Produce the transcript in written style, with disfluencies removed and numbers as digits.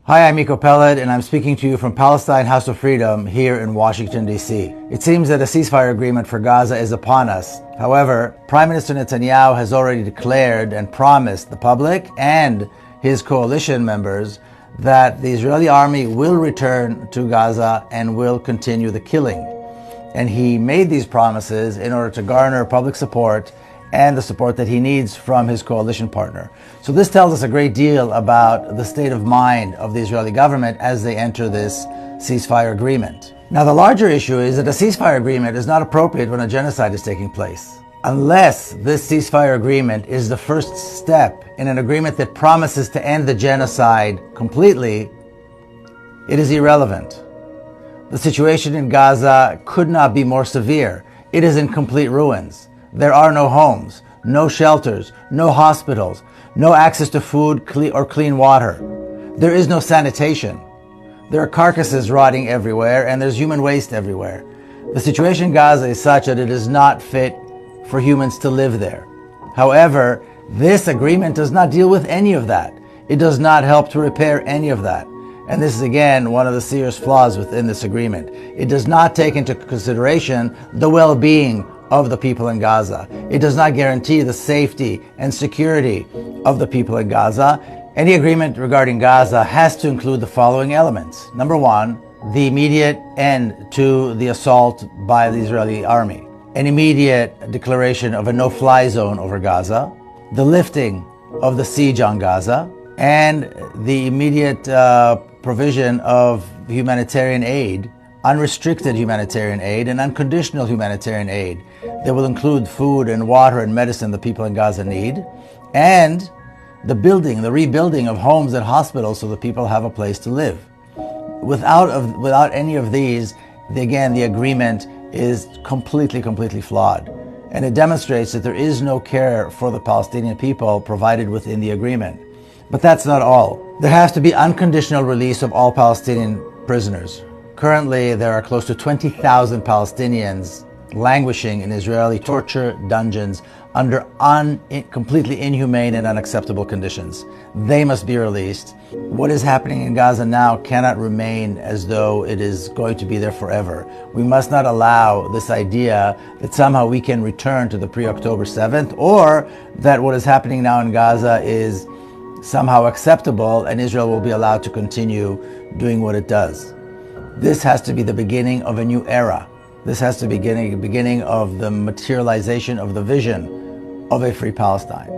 Hi, I'm Miko Pelod, and I'm speaking to you from Palestine House of Freedom here in Washington, D.C. It seems that a ceasefire agreement for Gaza is upon us. However, Prime Minister Netanyahu has already declared and promised the public and his coalition members that the Israeli army will return to Gaza and will continue the killing. And he made these promises in order to garner public support and the support that he needs from his coalition partner. So this tells us a great deal about the state of mind of the Israeli government as they enter this ceasefire agreement. Now, the larger issue is that a ceasefire agreement is not appropriate when a genocide is taking place. Unless this ceasefire agreement is the first step in an agreement that promises to end the genocide completely, it is irrelevant. The situation in Gaza could not be more severe. It is in complete ruins. There are no homes, no shelters, no hospitals, no access to food or clean water. There is no sanitation. There are carcasses rotting everywhere, and there's human waste everywhere. The situation in Gaza is such that it is not fit for humans to live there. However, this agreement does not deal with any of that. It does not help to repair any of that. And this is, again, one of the serious flaws within this agreement. It does not take into consideration the well-being of the people in Gaza. It does not guarantee the safety and security of the people in Gaza. Any agreement regarding Gaza has to include the following elements. Number one, the immediate end to the assault by the Israeli army, an immediate declaration of a no-fly zone over Gaza, the lifting of the siege on Gaza, and the immediate provision of humanitarian aid, unrestricted humanitarian aid and unconditional humanitarian aid that will include food and water and medicine the people in Gaza need, and the rebuilding of homes and hospitals so the people have a place to live. Without any of these, the agreement is completely flawed. And it demonstrates that there is no care for the Palestinian people provided within the agreement. But that's not all. There has to be unconditional release of all Palestinian prisoners. Currently, there are close to 20,000 Palestinians languishing in Israeli torture dungeons under completely inhumane and unacceptable conditions. They must be released. What is happening in Gaza now cannot remain as though it is going to be there forever. We must not allow this idea that somehow we can return to the pre-October 7th, or that what is happening now in Gaza is somehow acceptable and Israel will be allowed to continue doing what it does. This has to be the beginning of a new era. This has to be the beginning of the materialization of the vision of a free Palestine.